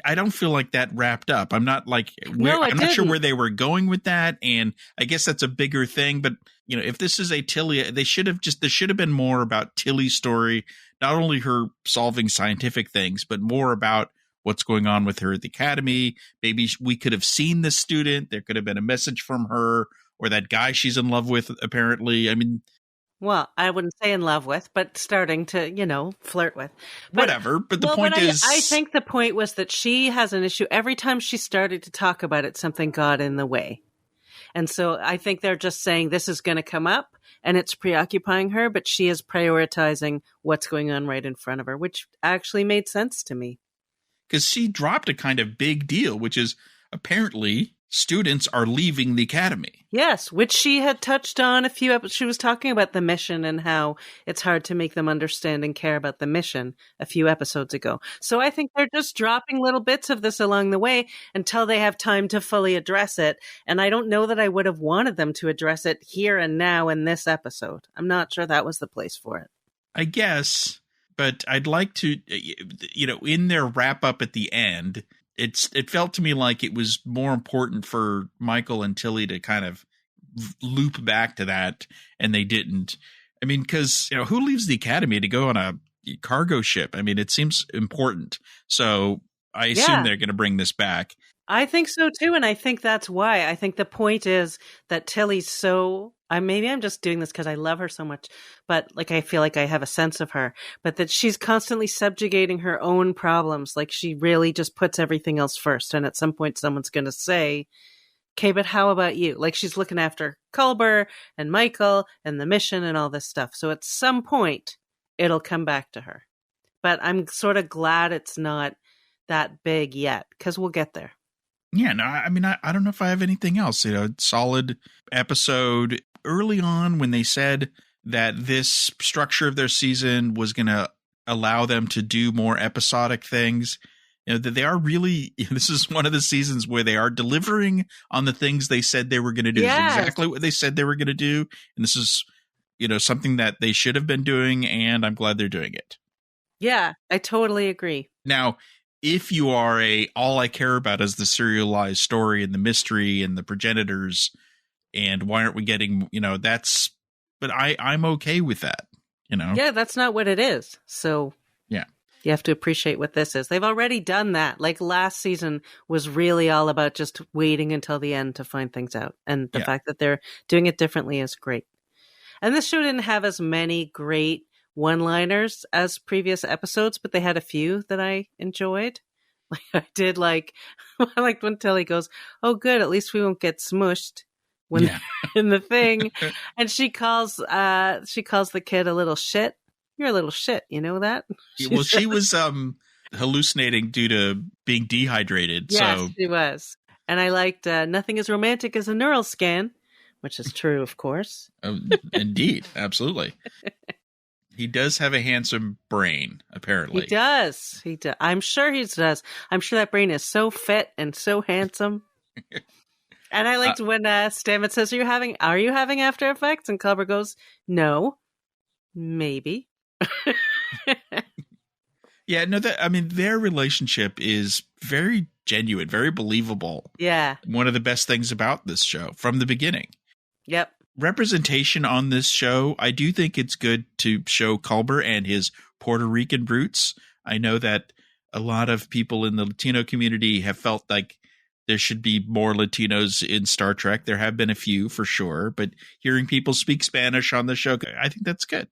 I don't feel like that wrapped up. I'm not like, I'm not sure where they were going with that. And I guess that's a bigger thing. But, you know, if this is a Tilly, there should have been more about Tilly's story, not only her solving scientific things, but more about what's going on with her at the academy. Maybe we could have seen this student. There could have been a message from her or that guy she's in love with, apparently. I mean, well, I wouldn't say in love with, but starting to, you know, flirt with. But, whatever. But the point is... I think the point was that she has an issue. Every time she started to talk about it, something got in the way. And so I think they're just saying this is going to come up and it's preoccupying her, but she is prioritizing what's going on right in front of her, which actually made sense to me. Because she dropped a kind of big deal, which is apparently students are leaving the academy. Yes, which she had touched on a few episodes. She was talking about the mission and how it's hard to make them understand and care about the mission a few episodes ago. So I think they're just dropping little bits of this along the way until they have time to fully address it. And I don't know that I would have wanted them to address it here and now in this episode. I'm not sure that was the place for it. I guess, but I'd like to, you know, in their wrap up at the end, it felt to me like it was more important for Michael and Tilly to kind of loop back to that, and they didn't. I mean, because, you know, who leaves the academy to go on a cargo ship? I mean, it seems important. So I assume they're going to bring this back. I think so too, and I think that's why. I think the point is that Tilly's so... maybe I'm just doing this because I love her so much, but like I feel like I have a sense of her, but that she's constantly subjugating her own problems. Like she really just puts everything else first. And at some point someone's going to say, okay, but how about you? Like she's looking after Culber and Michael and the mission and all this stuff. So at some point it'll come back to her, but I'm sort of glad it's not that big yet because we'll get there. Yeah, no, I mean, I don't know if I have anything else. You know, solid episode. Early on when they said that this structure of their season was going to allow them to do more episodic things, you know, that they are really, this is one of the seasons where they are delivering on the things they said they were going to do. Yes. This is exactly what they said they were going to do. And this is, you know, something that they should have been doing, and I'm glad they're doing it. Yeah, I totally agree. Now, if you are all I care about is the serialized story and the mystery and the progenitors, and why aren't we getting, you know, but I'm okay with that, you know? Yeah, that's not what it is. So yeah, you have to appreciate what this is. They've already done that. Like last season was really all about just waiting until the end to find things out. And the fact that they're doing it differently is great. And this show didn't have as many great one-liners as previous episodes, but they had a few that I enjoyed. Like I did I liked when Tilly goes, "Oh, good, at least we won't get smushed." When they're in the thing, and she calls the kid a little shit. You're a little shit, you know that? Well, she was hallucinating due to being dehydrated. Yes, so she was. And I liked nothing as romantic as a neural scan, which is true, of course. Indeed, absolutely. He does have a handsome brain, apparently. He does. I'm sure he does. I'm sure that brain is so fit and so handsome. And I liked when Stamets says, are you having After Effects? And Culber goes, no, maybe. Yeah, no, their relationship is very genuine, very believable. Yeah. One of the best things about this show from the beginning. Yep. Representation on this show, I do think it's good to show Culber and his Puerto Rican roots. I know that a lot of people in the Latino community have felt like there should be more Latinos in Star Trek. There have been a few for sure, but hearing people speak Spanish on the show, I think that's good.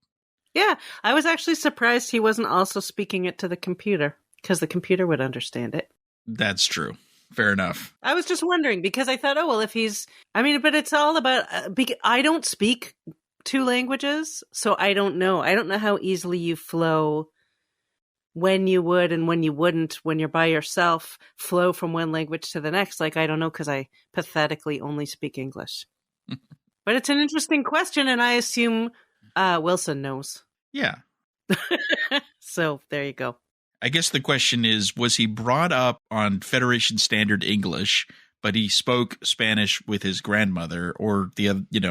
Yeah, I was actually surprised he wasn't also speaking it to the computer, because the computer would understand it. That's true. Fair enough. I was just wondering, because I thought, but it's all about, I don't speak two languages, so I don't know. I don't know how easily you flow when you would and when you wouldn't, when you're by yourself, flow from one language to the next. Like, I don't know, because I pathetically only speak English. But it's an interesting question, and I assume Wilson knows. Yeah. So there you go. I guess the question is, was he brought up on Federation Standard English, but he spoke Spanish with his grandmother, or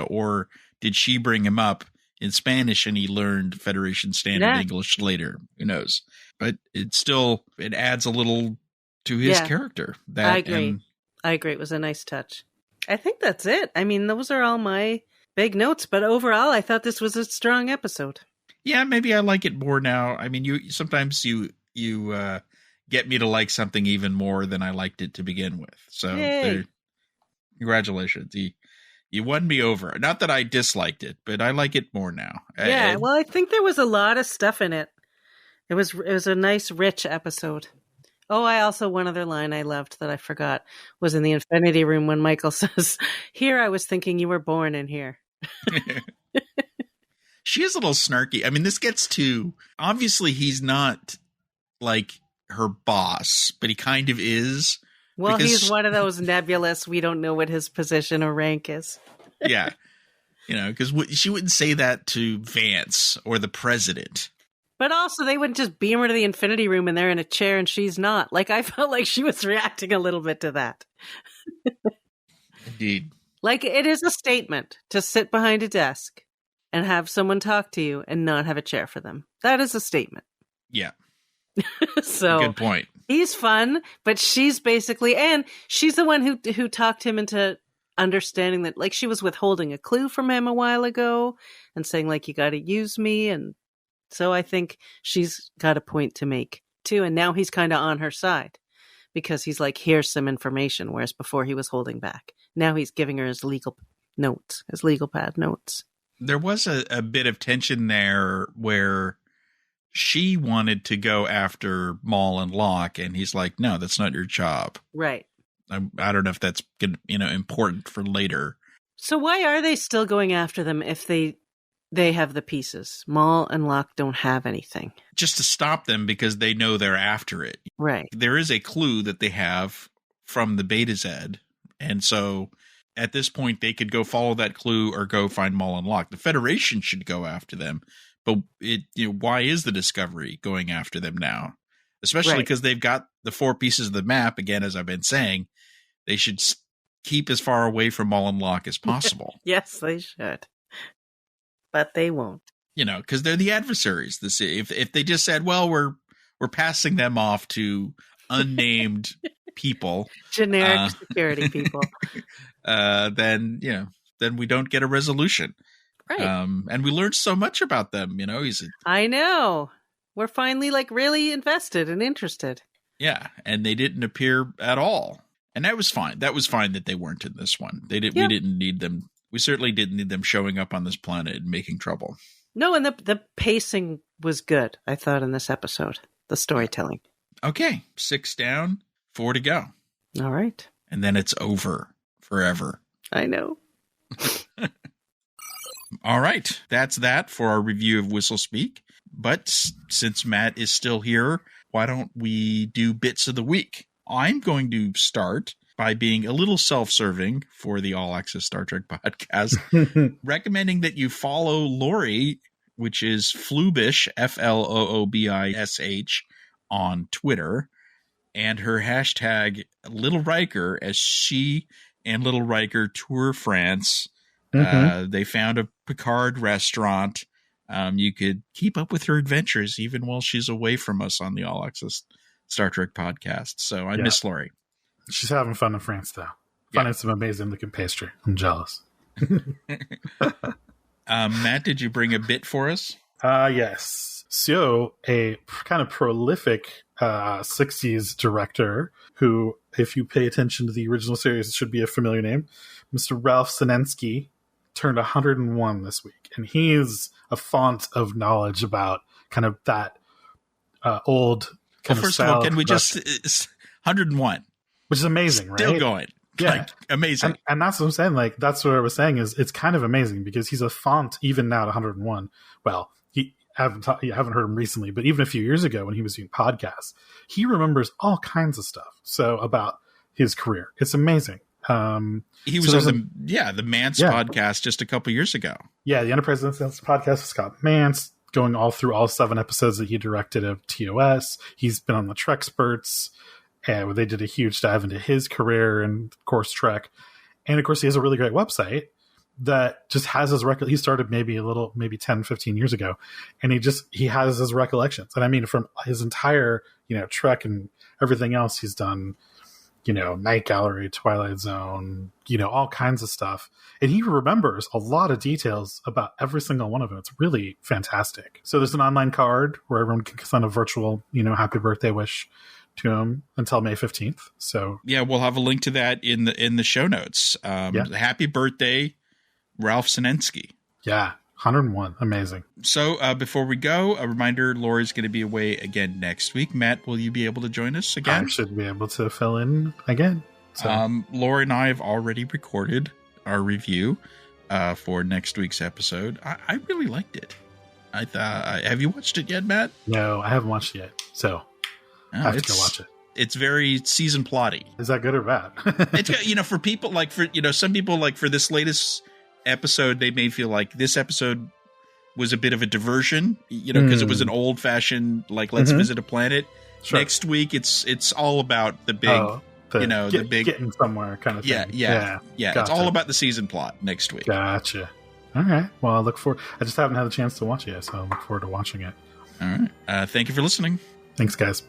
or did she bring him up in Spanish and he learned Federation Standard English later. Who knows? But it adds a little to his character. I agree. It was a nice touch. I think that's it. I mean, those are all my big notes, but overall, I thought this was a strong episode. Yeah, maybe I like it more now. I mean, you sometimes get me to like something even more than I liked it to begin with. So, congratulations. You won me over. Not that I disliked it, but I like it more now. Yeah, well, I think there was a lot of stuff in it. It was a nice, rich episode. Oh, one other line I loved that I forgot was in the Infinity Room when Michael says, "Here I was thinking you were born in here." She is a little snarky. I mean, this gets to, obviously he's not like her boss, but he kind of is. Well, he's one of those nebulous, we don't know what his position or rank is. Yeah. Because she wouldn't say that to Vance or the president. But also, they wouldn't just beam her to the Infinity Room and they're in a chair and she's not. Like, I felt like she was reacting a little bit to that. Indeed. Like, it is a statement to sit behind a desk and have someone talk to you and not have a chair for them. That is a statement. Yeah. So good point. He's fun, but she's basically, and she's the one who talked him into understanding that, like, she was withholding a clue from him a while ago and saying, like, you got to use me. And so I think she's got a point to make too. And now he's kind of on her side because he's like, here's some information. Whereas before he was holding back. Now he's giving her his legal pad notes. There was a bit of tension there where she wanted to go after Maul and Locke, and he's like, no, that's not your job. Right. I don't know if that's important for later. So why are they still going after them if they have the pieces? Maul and Locke don't have anything. Just to stop them because they know they're after it. Right. There is a clue that they have from the Beta Z, and so at this point they could go follow that clue or go find Maul and Locke. The Federation should go after them. But why is the Discovery going after them now? Especially because they've got the 4 pieces of the map. Again, as I've been saying, they should keep as far away from Maul and Locke as possible. Yes, they should. But they won't. Because they're the adversaries. If they just said, well, we're passing them off to unnamed people. Generic security people. Then we don't get a resolution. Right. And we learned so much about them, I know. We're finally really invested and interested. Yeah. And they didn't appear at all. And that was fine. That was fine that they weren't in this one. We didn't need them. We certainly didn't need them showing up on this planet and making trouble. No, and the pacing was good, I thought, in this episode. The storytelling. Okay. 6 down, 4 to go. All right. And then it's over forever. I know. All right. That's that for our review of Whistlespeak. But since Matt is still here, why don't we do Bits of the Week? I'm going to start by being a little self-serving for the All Access Star Trek podcast, recommending that you follow Laurie, which is Floobish, FLOOBISH, on Twitter, and her hashtag Little Riker as she and Little Riker tour France. They found a Picard restaurant. You could keep up with her adventures even while she's away from us on the All Access Star Trek podcast. So I miss Laurie. She's having fun in France, though. Finding some amazing looking pastry. I'm jealous. Matt, did you bring a bit for us? Yes. So a kind of prolific 60s director who, if you pay attention to the original series, it should be a familiar name. Mr. Ralph Sinensky turned 101 this week. And he is a font of knowledge about kind of that old kind of first of all, can we just 101? Which is amazing, right? Still going. Yeah. Amazing. And that's what I'm saying. That's what I was saying is it's kind of amazing because he's a font even now at 101. Well, you haven't heard him recently, but even a few years ago when he was doing podcasts, he remembers all kinds of stuff. So about his career, it's amazing. He was on the Mance podcast just a couple years ago. Yeah, the Enterprise Incidents podcast with Scott Mance, going all through all 7 episodes that he directed of TOS. He's been on the Trexperts, and they did a huge dive into his career and, of course, Trek. And, of course, he has a really great website that just has his record. He started maybe 10, 15 years ago, and he has his recollections. And I mean, from his entire, Trek and everything else he's done, Night Gallery, Twilight Zone, all kinds of stuff. And he remembers a lot of details about every single one of them. It's really fantastic. So there's an online card where everyone can send a virtual, happy birthday wish to him until May 15th. So yeah, we'll have a link to that in the show notes. Happy birthday, Ralph Sinensky. Yeah, 101. Amazing. So before we go, a reminder, Laurie's going to be away again next week. Matt, will you be able to join us again? I should be able to fill in again. So. Laurie and I have already recorded our review for next week's episode. I really liked it. Have you watched it yet, Matt? No, I haven't watched it yet. So I have to go watch it. It's very season plotty. Is that good or bad? It's for people some people for this latest episode, they may feel like this episode was a bit of a diversion, because it was an old fashioned let's visit a planet. Sure. Next week it's all about the big the big getting somewhere kind of thing. Yeah. Gotcha. It's all about the season plot next week. Gotcha. All right. Well, I look forward. I just haven't had a chance to watch it yet, so I look forward to watching it. All right. Thank you for listening. Thanks, guys.